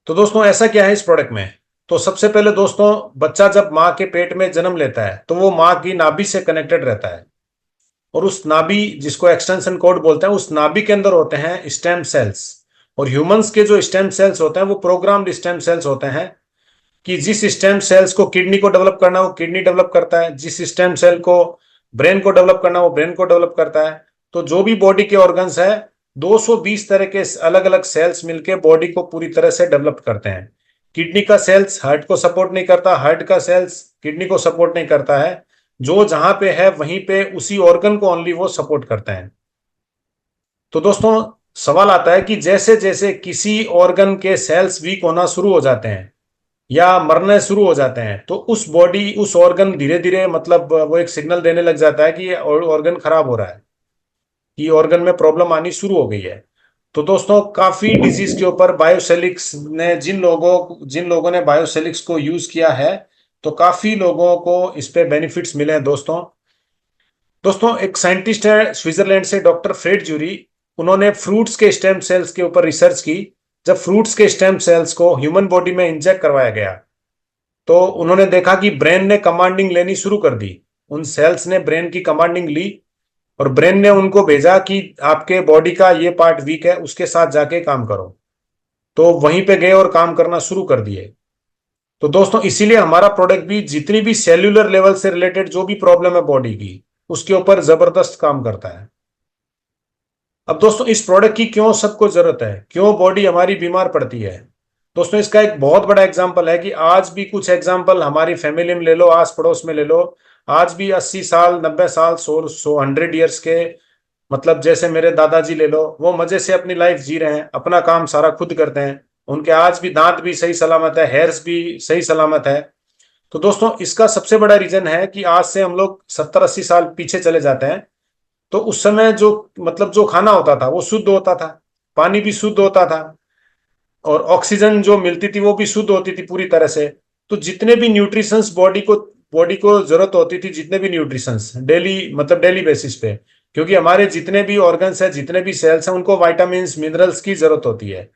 तो दोस्तों ऐसा क्या है इस प्रोडक्ट में। तो सबसे पहले दोस्तों, बच्चा जब माँ के पेट में जन्म लेता है तो वो माँ की नाभि से कनेक्टेड रहता है। और उस नाभि, जिसको एक्सटेंशन कोड बोलते हैं, उस नाभि के अंदर होते हैं स्टेम सेल्स। और ह्यूमंस के जो स्टेम सेल्स होते हैं वो प्रोग्राम्ड स्टेम सेल्स होते हैं, कि जिस स्टेम सेल्स को किडनी को डेवलप करना है वो किडनी डेवलप करता है, जिस स्टेम सेल को ब्रेन को डेवलप करना है वो ब्रेन को डेवलप करता है। तो जो भी बॉडी के ऑर्गन्स है, 220 तरह के अलग अलग सेल्स मिलके बॉडी को पूरी तरह से डेवलप करते हैं। किडनी का सेल्स हार्ट को सपोर्ट नहीं करता, हार्ट का सेल्स किडनी को सपोर्ट नहीं करता है। जो जहां पे है वहीं पे उसी ऑर्गन को ओनली वो सपोर्ट करते हैं। तो दोस्तों सवाल आता है कि जैसे जैसे किसी ऑर्गन के सेल्स वीक होना शुरू हो जाते हैं या मरने शुरू हो जाते हैं, तो उस ऑर्गन धीरे धीरे, मतलब वो एक सिग्नल देने लग जाता है कि ये ऑर्गन खराब हो रहा है, कि ऑर्गन में प्रॉब्लम आनी शुरू हो गई है। तो दोस्तों काफी डिजीज के ऊपर बायोसेलिक्स ने, जिन लोगों ने बायोसेलिक्स को यूज किया है, तो काफी लोगों को इस पे बेनिफिट्स मिले हैं दोस्तों। दोस्तों एक साइंटिस्ट है स्विट्जरलैंड से, डॉक्टर फ्रेड ज्यूरी। उन्होंने फ्रूट्स के स्टेम सेल्स के ऊपर रिसर्च की। जब फ्रूट्स के स्टेम सेल्स को ह्यूमन बॉडी में इंजेक्ट करवाया गया, तो उन्होंने देखा कि ब्रेन ने कमांडिंग लेनी शुरू कर दी। उन सेल्स ने ब्रेन की कमांडिंग ली और ब्रेन ने उनको भेजा कि आपके बॉडी का ये पार्ट वीक है, उसके साथ जाके काम करो। तो वहीं पे गए और काम करना शुरू कर दिए। तो दोस्तों इसीलिए हमारा प्रोडक्ट भी जितनी भी सेल्यूलर लेवल से रिलेटेड जो भी प्रॉब्लम है बॉडी की, उसके ऊपर जबरदस्त काम करता है। अब दोस्तों इस प्रोडक्ट की क्यों सबको जरूरत है, क्यों बॉडी हमारी बीमार पड़ती है। दोस्तों इसका एक बहुत बड़ा एग्जांपल है कि आज भी कुछ एग्जांपल हमारी फैमिली में ले लो, आस पड़ोस में ले लो। आज भी 80 साल, 90 साल, 100 100 ईयर्स के, मतलब जैसे मेरे दादाजी ले लो, वो मजे से अपनी लाइफ जी रहे हैं, अपना काम सारा खुद करते हैं। उनके आज भी दांत भी सही सलामत है, हेयर्स भी सही सलामत है। तो दोस्तों इसका सबसे बड़ा रीजन है कि आज से हम लोग 70 80 साल पीछे चले जाते हैं। तो उस समय जो, मतलब जो खाना होता था वो शुद्ध होता था, पानी भी शुद्ध होता था, और ऑक्सीजन जो मिलती थी वो भी शुद्ध होती थी पूरी तरह से। तो जितने भी न्यूट्रिशंस बॉडी को जरूरत होती थी, जितने भी न्यूट्रिशंस डेली, मतलब डेली बेसिस पे, क्योंकि हमारे जितने भी ऑर्गन्स हैं, जितने भी सेल्स हैं, उनको वाइटामिन मिनरल्स की जरूरत होती है।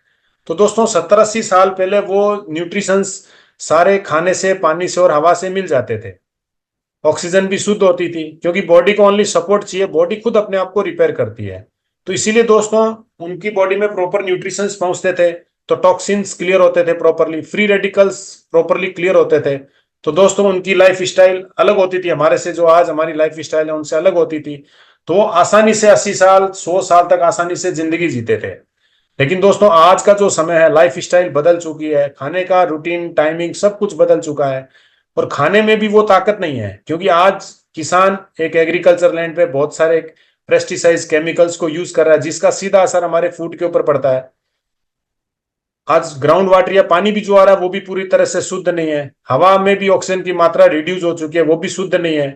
तो दोस्तों 70 80 साल पहले वो न्यूट्रिशंस सारे खाने से, पानी से और हवा से मिल जाते थे। ऑक्सीजन भी शुद्ध होती थी, क्योंकि बॉडी को ओनली सपोर्ट चाहिए, बॉडी खुद अपने आप को रिपेयर करती है। तो इसीलिए दोस्तों उनकी बॉडी में प्रॉपर न्यूट्रिशंस पहुंचते थे, तो टॉक्सिन्स क्लियर होते थे properly, free radicals properly clear होते थे। तो दोस्तों उनकी लाइफ स्टाइल अलग होती थी हमारे से, जो आज हमारी लाइफ स्टाइल है उनसे अलग होती थी। तो वो आसानी से 80 साल, 100 साल तक आसानी से जिंदगी जीते थे। लेकिन दोस्तों आज का जो समय है, लाइफ स्टाइल बदल चुकी है, खाने का रूटीन, टाइमिंग, सब कुछ बदल चुका है। और खाने में भी वो ताकत नहीं है, क्योंकि आज किसान एक एग्रीकल्चर लैंड पे बहुत सारे पेस्टिसाइड्स, केमिकल्स को यूज कर रहा है, जिसका सीधा असर हमारे फूड के ऊपर पड़ता है। आज ग्राउंड वाटर या पानी भी जो आ रहा है वो भी पूरी तरह से शुद्ध नहीं है। हवा में भी ऑक्सीजन की मात्रा रिड्यूस हो चुकी है, वो भी शुद्ध नहीं है।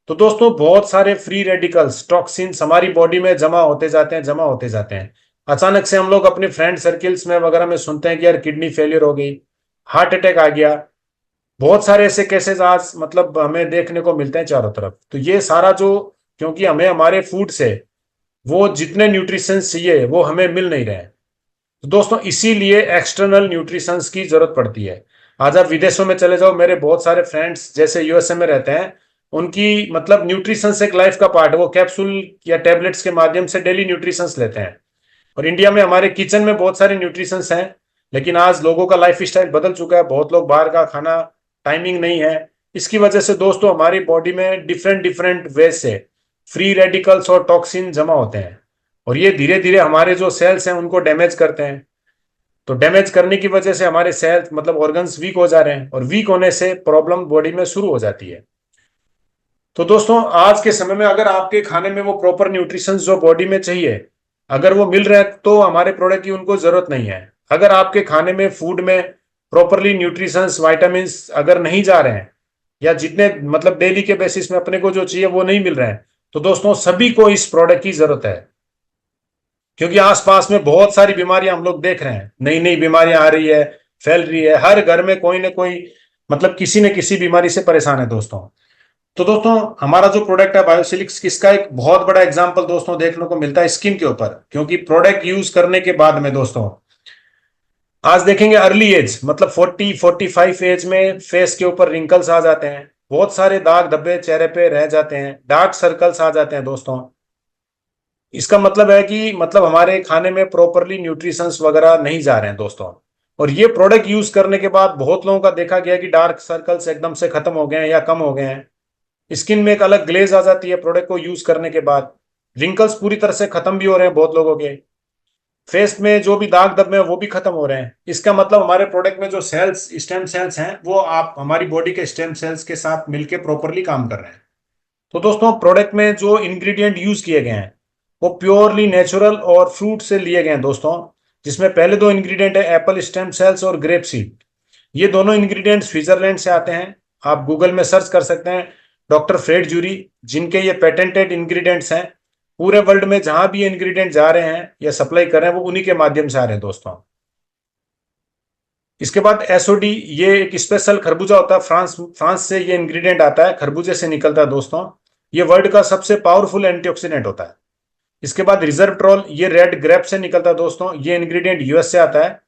तो दोस्तों बहुत सारे फ्री रेडिकल्स, टॉक्सिन्स हमारी बॉडी में जमा होते जाते हैं, जमा होते जाते हैं। अचानक से हम लोग अपने फ्रेंड सर्किल्स में वगैरह में सुनते हैं कि यार किडनी फेलियर हो गई, हार्ट अटैक आ गया। बहुत सारे ऐसे केसेस आज, मतलब हमें देखने को मिलते हैं चारों तरफ। तो ये सारा जो, क्योंकि हमें हमारे फूड से वो जितने न्यूट्रिशन चाहिए वो हमें मिल नहीं रहे हैं। तो दोस्तों इसीलिए एक्सटर्नल न्यूट्रिशंस की जरूरत पड़ती है। आज आप विदेशों में चले जाओ, मेरे बहुत सारे फ्रेंड्स जैसे यूएसए में रहते हैं, उनकी मतलब न्यूट्रिशंस एक लाइफ का पार्ट है। वो कैप्सूल या टेबलेट्स के माध्यम से डेली न्यूट्रिशंस लेते हैं। और इंडिया में हमारे किचन में बहुत सारे न्यूट्रिशंस हैं, लेकिन आज लोगों का लाइफ स्टाइल बदल चुका है, बहुत लोग बाहर का खाना, टाइमिंग नहीं है। इसकी वजह से दोस्तों हमारी बॉडी में डिफरेंट डिफरेंट वे से फ्री रेडिकल्स और टॉक्सिन जमा होते हैं, और ये धीरे धीरे हमारे जो सेल्स हैं उनको डैमेज करते हैं। तो डैमेज करने की वजह से हमारे सेल्स, मतलब ऑर्गन्स वीक हो जा रहे हैं, और वीक होने से प्रॉब्लम बॉडी में शुरू हो जाती है। तो दोस्तों आज के समय में अगर आपके खाने में वो प्रॉपर न्यूट्रिशन जो बॉडी में चाहिए, अगर वो मिल रहे हैं, तो हमारे प्रोडक्ट की उनको जरूरत नहीं है। अगर आपके खाने में, फूड में प्रॉपरली न्यूट्रिशंस, वाइटामिन अगर नहीं जा रहे हैं, या जितने मतलब डेली के बेसिस में अपने को जो चाहिए वो नहीं मिल रहे हैं, तो दोस्तों सभी को इस प्रोडक्ट की जरूरत है। क्योंकि आसपास में बहुत सारी बीमारियां हम लोग देख रहे हैं, नई नई बीमारियां आ रही है, फैल रही है, हर घर में कोई ना कोई, मतलब किसी न किसी बीमारी से परेशान है दोस्तों। तो दोस्तों हमारा जो प्रोडक्ट है बायोसिलिक्स, इसका एक बहुत बड़ा एग्जांपल दोस्तों देखने को मिलता है स्किन के ऊपर। क्योंकि प्रोडक्ट यूज करने के बाद में दोस्तों आज देखेंगे अर्ली एज, मतलब 40-45 एज में फेस के ऊपर रिंकल्स आ जाते हैं, बहुत सारे दाग धब्बे चेहरे पे रह जाते हैं, डार्क सर्कल्स आ जाते हैं दोस्तों। इसका मतलब है कि मतलब हमारे खाने में प्रॉपरली न्यूट्रिशंस वगैरह नहीं जा रहे हैं दोस्तों। और ये प्रोडक्ट यूज करने के बाद बहुत लोगों का देखा गया कि डार्क सर्कल्स एकदम से खत्म हो गए हैं या कम हो गए हैं। स्किन में एक अलग ग्लेज आ जाती है प्रोडक्ट को यूज करने के बाद। रिंकल्स पूरी तरह से खत्म भी हो रहे हैं बहुत लोगों के। फेस में जो भी दाग धब्बे हैं वो भी खत्म हो रहे हैं। इसका मतलब हमारे प्रोडक्ट में जो सेल्स, स्टेम सेल्स हैं, वो आप हमारी बॉडी के स्टेम सेल्स के साथ मिलके प्रॉपरली काम कर रहे हैं। तो दोस्तों प्रोडक्ट में जो इंग्रेडिएंट यूज किए गए हैं वो प्योरली नेचुरल और फ्रूट से लिए गए हैं दोस्तों। जिसमें पहले दो इंग्रेडिएंट है एप्पल स्टेम सेल्स और ग्रेप सीड। ये दोनों इंग्रेडिएंट स्विट्जरलैंड से आते हैं। आप गूगल में सर्च कर सकते हैं, डॉक्टर फ्रेड जूरी, जिनके ये पेटेंटेड इंग्रेडिएंट्स हैं। पूरे वर्ल्ड में जहां भी ये इंग्रेडिएंट जा रहे हैं या सप्लाई कर रहे हैं वो उन्हीं के माध्यम से आ रहे हैं दोस्तों। इसके बाद एसओडी, ये एक स्पेशल खरबूजा होता है, फ्रांस फ्रांस से ये इंग्रेडिएंट आता है, खरबूजे से निकलता है दोस्तों। ये वर्ल्ड का सबसे पावरफुल एंटीऑक्सीडेंट होता है। इसके बाद रिजर्वट्रॉल, ये रेड ग्रेप से निकलता है दोस्तों। ये इंग्रेडिएंट यूएस से आता है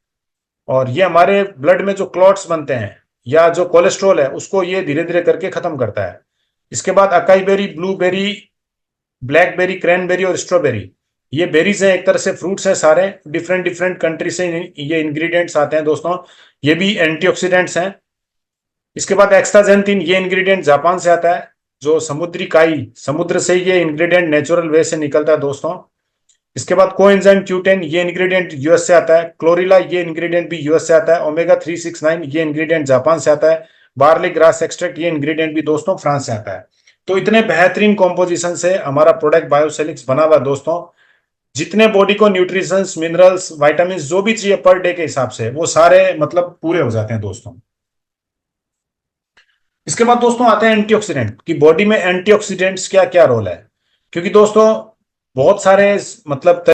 और ये हमारे ब्लड में जो क्लॉट्स बनते हैं या जो कोलेस्ट्रॉल है उसको ये धीरे धीरे करके खत्म करता है। इसके बाद acai berry, blueberry, blackberry, cranberry और स्ट्रॉबेरी, ये बेरीज हैं, एक तरह से फ्रूट्स हैं सारे। डिफरेंट डिफरेंट कंट्री से ये इंग्रेडिएंट्स आते हैं दोस्तों। ये भी एंटीऑक्सीडेंट्स हैं। इसके बाद एक्स्ट्राजेंथिन, ये इंग्रेडिएंट जापान से आता है। जो समुद्री काई, समुद्र से ये इंग्रेडिएंट नेचुरल वे से निकलता है दोस्तों। इसके बाद कोएंजाइम Q10, ये इंग्रेडिएंट यूएस से आता है। क्लोरिला, ये इंग्रेडिएंट भी यूएस से आता है। ओमेगा 369, ये इंग्रेडिएंट जापान से आता है। बार्ली ग्रास एक्सट्रैक्ट, ये इंग्रेडिएंट भी दोस्तों फ्रांस से आता है। तो इतने बेहतरीन कॉम्पोजिशन से हमारा प्रोडक्ट बायोसेलिक्स बना हुआ दोस्तों। जितने बॉडी को न्यूट्रिशंस, मिनरल्स, वाइटामिन जो भी चाहिए पर डे के हिसाब से वो सारे मतलब पूरे हो जाते हैं दोस्तों। इसके बाद दोस्तों आते हैं एंटीऑक्सीडेंट की बॉडी में एंटीऑक्सीडेंट्स क्या क्या रोल है। क्योंकि दोस्तों बहुत सारे मतलब